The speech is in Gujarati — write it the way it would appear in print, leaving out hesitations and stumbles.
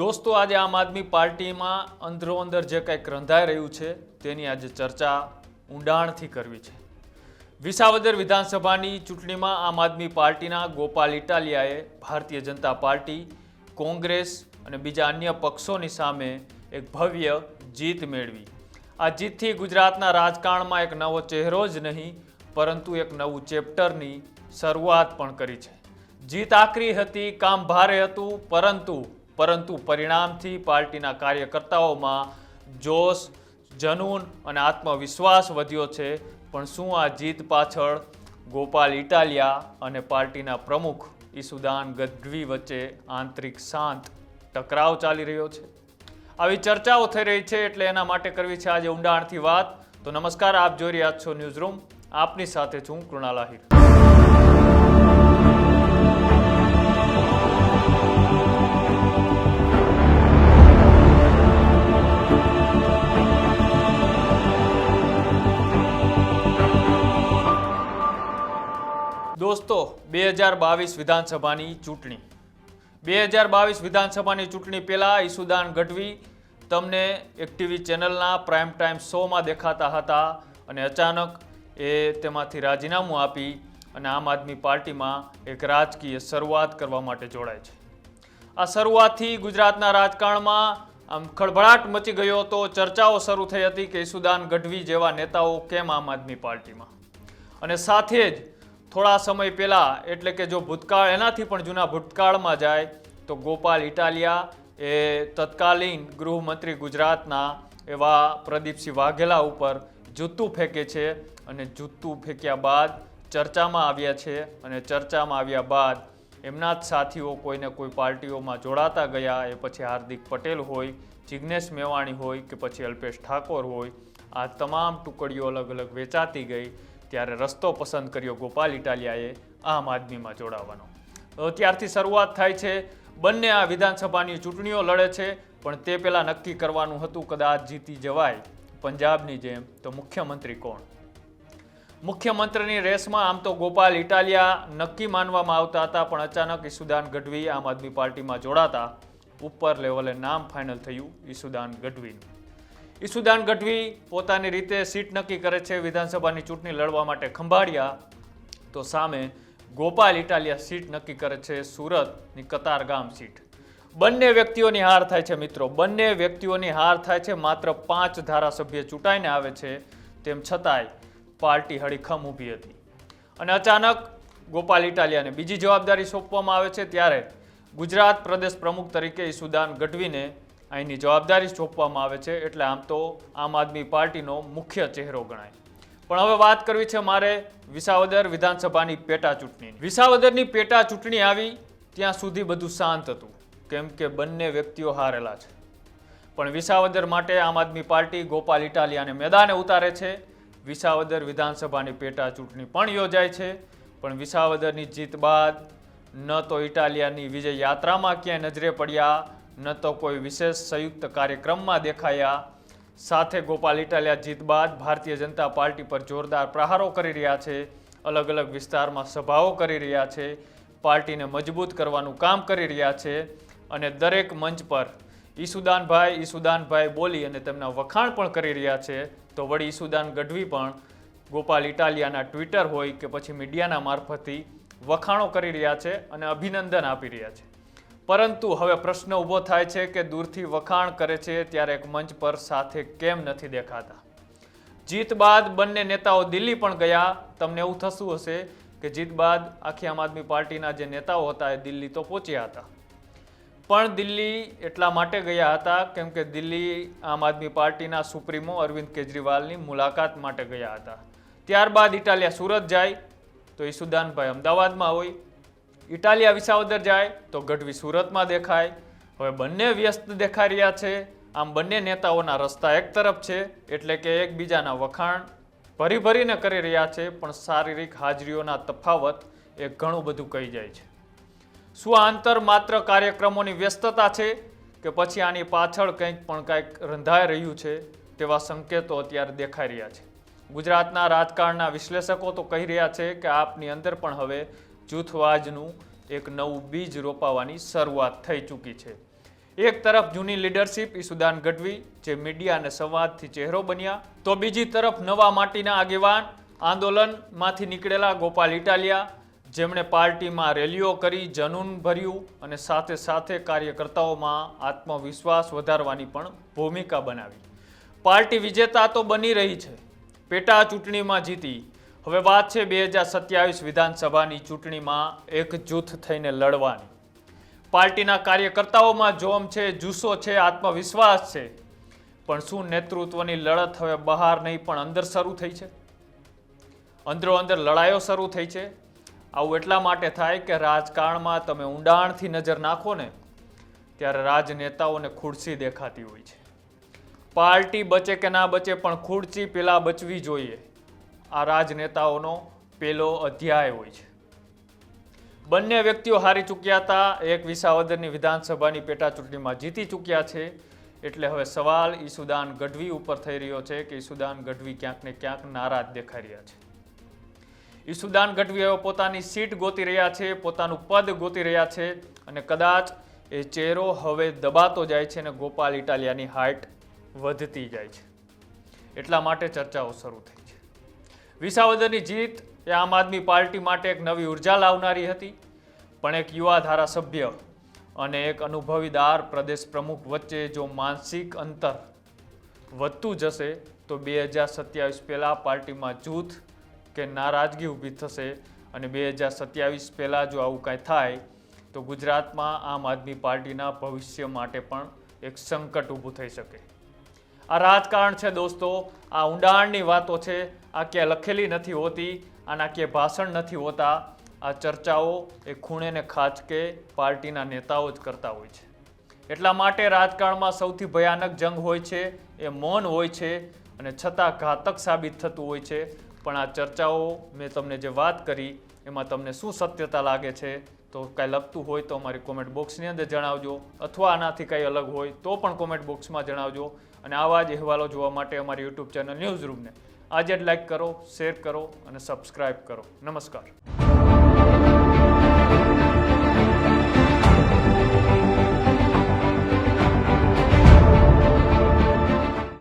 દોસ્તો, આજે આમ આદમી પાર્ટીમાં અંદરો અંદર જે કંઈક રંધાઈ રહ્યું છે તેની આજે ચર્ચા ઊંડાણથી કરવી છે। વિસાવદર વિધાનસભાની ચૂંટણીમાં આમ આદમી પાર્ટીના ગોપાલ ઇટાલિયાએ ભારતીય જનતા પાર્ટી, કોંગ્રેસ અને બીજા અન્ય પક્ષોની સામે એક ભવ્ય જીત મેળવી। આ જીતથી ગુજરાતના રાજકારણમાં એક નવો ચહેરો જ નહીં પરંતુ એક નવું ચેપ્ટરની શરૂઆત પણ કરી છે। જીત આકરી હતી, કામ ભારે હતું, પરંતુ પરિણામથી પાર્ટીના કાર્યકર્તાઓમાં જોશ, જનૂન અને આત્મવિશ્વાસ વધ્યો છે। પણ શું આ જીત પાછળ ગોપાલ ઇટાલિયા અને પાર્ટીના પ્રમુખ ઈસુદાન ગઢવી વચ્ચે આંતરિક શાંત ટકરાવ ચાલી રહ્યો છે? આવી ચર્ચાઓ થઈ રહી છે એટલે એના માટે કરવી છે આજે ઊંડાણથી વાત। તો નમસ્કાર, આપ જોઈ રહ્યા છો ન્યૂઝ રૂમ। આપની સાથે છું કૃણાલ આહિર। દોસ્તો, 2022 વિધાનસભાની ચૂંટણી 2022 વિધાનસભાની ચૂંટણી પહેલા ઈસુદાન ગઢવી તમને એક ટીવી ચેનલના પ્રાઇમ ટાઈમ શોમાં દેખાતા હતા અને અચાનક એ તેમાંથી રાજીનામું આપી અને આમ આદમી પાર્ટીમાં એક રાજકીય શરૂઆત કરવા માટે જોડાય છે। આ શરૂઆતથી ગુજરાતના રાજકારણમાં આમ ખળભળાટ મચી ગયો હતો। ચર્ચાઓ શરૂ થઈ હતી કે ઈસુદાન ગઢવી જેવા નેતાઓ કેમ આમ આદમી પાર્ટીમાં, અને સાથે જ થોડા સમય પહેલા એટલે કે જો ભૂતકાળ એનાથી પણ જૂના ભૂતકાળમાં જાય તો ગોપાલ ઇટાલિયા એ તત્કાલીન ગૃહમંત્રી ગુજરાતના એવા પ્રદીપસિંહ વાઘેલા ઉપર જૂતું ફેંકે છે અને જૂતું ફેંક્યા બાદ ચર્ચામાં આવ્યા છે અને ચર્ચામાં આવ્યા બાદ એમના જ સાથીઓ કોઈને કોઈ પાર્ટીઓમાં જોડાતા ગયા। એ પછી હાર્દિક પટેલ હોય, જિગ્નેશ મેવાણી હોય કે પછી અલ્પેશ ઠાકોર હોય, આ તમામ ટુકડીઓ અલગ અલગ વેચાતી ગઈ। ત્યારે રસ્તો પસંદ કર્યો ગોપાલ ઇટાલિયાએ આમ આદમીમાં જોડાવાનો। ત્યારથી શરૂઆત થાય છે। બંને આ વિધાનસભાની ચૂંટણીઓ લડે છે, પણ તે પહેલાં નક્કી કરવાનું હતું કદાચ જીતી જવાય પંજાબની જેમ તો મુખ્યમંત્રી કોણ। મુખ્યમંત્રીની રેસમાં આમ તો ગોપાલ ઇટાલિયા નક્કી માનવામાં આવતા હતા, પણ અચાનક ઈસુદાન ગઢવી આમ આદમી પાર્ટીમાં જોડાતા ઉપર લેવલે નામ ફાઇનલ થયું ઈસુદાન ગઢવીનું। ઈસુદાન ગઢવી પોતાની રીતે સીટ નક્કી કરે છે, વિધાનસભાની ચૂંટણી લડવા માટે ખંભાળિયા, તો સામે ગોપાલ ઇટાલિયા સીટ નક્કી કરે છે સુરતની કતારગામ સીટ। બંને વ્યક્તિઓની હાર થાય છે મિત્રો, બંને વ્યક્તિઓની હાર થાય છે। માત્ર 5 ધારાસભ્ય ચૂંટાઈને આવે છે, તેમ છતાંય પાર્ટી હળીખમ ઊભી હતી અને અચાનક ગોપાલ ઇટાલિયાને બીજી જવાબદારી સોંપવામાં આવે છે। ત્યારે ગુજરાત પ્રદેશ પ્રમુખ તરીકે ઈસુદાન ગઢવીને અહીંની જવાબદારી સોંપવામાં આવે છે, એટલે આમ તો આમ આદમી પાર્ટીનો મુખ્ય ચહેરો ગણાય। પણ હવે વાત કરવી છે મારે વિસાવદર વિધાનસભાની પેટા ચૂંટણીની। વિસાવદરની પેટા ચૂંટણી આવી ત્યાં સુધી બધું શાંત હતું, કેમ કે બંને વ્યક્તિઓ હારેલા છે। પણ વિસાવદર માટે આમ આદમી પાર્ટી ગોપાલ ઇટાલિયાને મેદાને ઉતારે છે। વિસાવદર વિધાનસભાની પેટા ચૂંટણી પણ યોજાય છે, પણ વિસાવદરની જીત બાદ ન તો ઇટાલિયાની વિજય યાત્રામાં ક્યાંય નજરે પડ્યા, ન તો કોઈ વિશેષ સંયુક્ત કાર્યક્રમમાં દેખાયા। સાથે ગોપાલ ઇટાલિયા જીત બાદ ભારતીય જનતા પાર્ટી પર જોરદાર પ્રહારો કરી રહ્યા છે, અલગ અલગ વિસ્તારમાં સભાઓ કરી રહ્યા છે, પાર્ટીને મજબૂત કરવાનું કામ કરી રહ્યા છે અને દરેક મંચ પર ઈસુદાનભાઈ બોલી અને તેમના વખાણ પણ કરી રહ્યા છે। તો વળી ઈસુદાન ગઢવી પણ ગોપાલ ઇટાલિયાના ટ્વિટર હોય કે પછી મીડિયાના મારફતથી વખાણો કરી રહ્યા છે અને અભિનંદન આપી રહ્યા છે। પરંતુ હવે પ્રશ્ન ઊભો થાય છે કે દૂરથી વખાણ કરે છે ત્યારે એક મંચ પર સાથે કેમ નથી દેખાતા? જીત બાદ બંને નેતાઓ દિલ્હી પણ ગયા। તમને એવું થતું હશે કે જીત બાદ આખી આમ આદમી પાર્ટીના જે નેતાઓ હતા એ દિલ્હી તો પહોંચ્યા હતા, પણ દિલ્હી એટલા માટે ગયા હતા કેમ કે દિલ્હી આમ આદમી પાર્ટીના સુપ્રીમો અરવિંદ કેજરીવાલની મુલાકાત માટે ગયા હતા। ત્યારબાદ ઇટાલિયા સુરત જાય તો ઈસુદાનભાઈ અમદાવાદમાં હોય, ઇટાલિયા વિસાવદર જાય તો ગઢવી સુરતમાં દેખાય। હવે બંને વ્યસ્ત દેખાઈ રહ્યા છે। આમ બંને નેતાઓના રસ્તા એક તરફ છે, એટલે કે એકબીજાના વખાણ ભરીને કરી રહ્યા છે, પણ શારીરિક હાજરીઓના તફાવત એ ઘણું બધું કહી જાય છે। શું આ અંતર માત્ર કાર્યક્રમોની વ્યસ્તતા છે કે પછી આની પાછળ કંઈક રંધાઈ રહ્યું છે? તેવા સંકેતો અત્યારે દેખાઈ રહ્યા છે। ગુજરાતના રાજકારણના વિશ્લેષકો તો કહી રહ્યા છે કે આપની અંદર પણ હવે જૂથવાદનું એક નવું બીજ રોપાવાની શરૂઆત થઈ ચૂકી છે। એક તરફ જૂની લીડરશિપ ઈસુદાન ગઢવી જે મીડિયા અને સંવાદથી ચહેરો બન્યા, તો બીજી તરફ નવા માટીના આગેવાન આંદોલનમાંથી નીકળેલા ગોપાલ ઇટાલિયા જેમણે પાર્ટીમાં રેલીઓ કરી જનૂન ભર્યું અને સાથે સાથે કાર્યકર્તાઓમાં આત્મવિશ્વાસ વધારવાની પણ ભૂમિકા બનાવી. પાર્ટી વિજેતા તો બની રહી છે, પેટા ચૂંટણીમાં જીતી. હવે વાત છે 2027 વિધાનસભાની ચૂંટણીમાં એક જૂથ થઈને લડવાની. પાર્ટીના કાર્યકર્તાઓમાં જોમ છે, જુસ્સો છે, આત્મવિશ્વાસ છે, પણ શું નેતૃત્વની લડત હવે બહાર નહીં પણ અંદર શરૂ થઈ છે? અંદરો અંદર લડાઈઓ શરૂ થઈ છે. આવું એટલા માટે થાય કે રાજકારણમાં તમે ઊંડાણથી નજર નાખો ને ત્યારે રાજનેતાઓને ખુરશી દેખાતી હોય છે. પાર્ટી બચે કે ના બચે પણ ખુરશી પેલા બચવી જોઈએ. આ રાજનેતાઓનો પેલો અધ્યાય હોય છે. બંને વ્યક્તિઓ હારી ચૂક્યા હતા, એક વિસાવદરની વિધાનસભાની પેટા ચૂંટણીમાં જીતી ચૂક્યા છે. એટલે હવે સવાલ ઈસુદાન ગઢવી ઉપર થઈ રહ્યો છે કે ઈસુદાન ગઢવી ક્યાંક ને ક્યાંક નારાજ દેખાઈ રહ્યા છે. ઈસુદાન ગઢવી હવે પોતાની સીટ ગોતી રહ્યા છે, પોતાનું પદ ગોતી રહ્યા છે અને કદાચ એ ચહેરો હવે દબાતો જાય છે અને ગોપાલ ઇટાલિયાની હાઇટ વધતી જાય છે. એટલા માટે ચર્ચાઓ શરૂ થઈ છે. વિસાવદરની જીત એ આમ આદમી પાર્ટી માટે એક નવી ઉર્જા લાવનારી હતી, પણ એક યુવા ધારાસભ્ય અને એક અનુભવીદાર પ્રદેશ પ્રમુખ વચ્ચે જો માનસિક અંતર વધતું જશે તો 2027 પહેલાં પાર્ટીમાં જૂથ કે નારાજગી ઊભી થશે અને 2027 પહેલાં જો આવું કાંઈ થાય તો ગુજરાતમાં આમ આદમી પાર્ટીના ભવિષ્ય માટે પણ એક સંકટ ઊભું થઈ શકે. આ રાજકારણ છે દોસ્તો, આ ઊંડાણની વાતો છે. આ ક્યાંય લખેલી નથી હોતી, આના ક્યાંય ભાષણ નથી હોતા. આ ચર્ચાઓ એ ખૂણે ને ખાંચકે પાર્ટીના નેતાઓ જ કરતા હોય છે. એટલા માટે રાજકારણમાં સૌથી ભયાનક જંગ હોય છે એ મૌન હોય છે અને છતાં ઘાતક સાબિત થતું હોય છે. પણ આ ચર્ચાઓ મેં તમને જે વાત કરી એમાં તમને શું સત્યતા લાગે છે? તો કાંઈ લગતું હોય તો અમારી કોમેન્ટ બોક્સની અંદર જણાવજો, અથવા આનાથી કંઈ અલગ હોય તો પણ કોમેન્ટ બોક્સમાં જણાવજો. અને આવા જ અહેવાલો જોવા માટે અમારી યુટ્યુબ ચેનલ ન્યૂઝ રૂમને આજે જ લાઈક કરો, શેર કરો અને સબસ્ક્રાઈબ કરો. નમસ્કાર.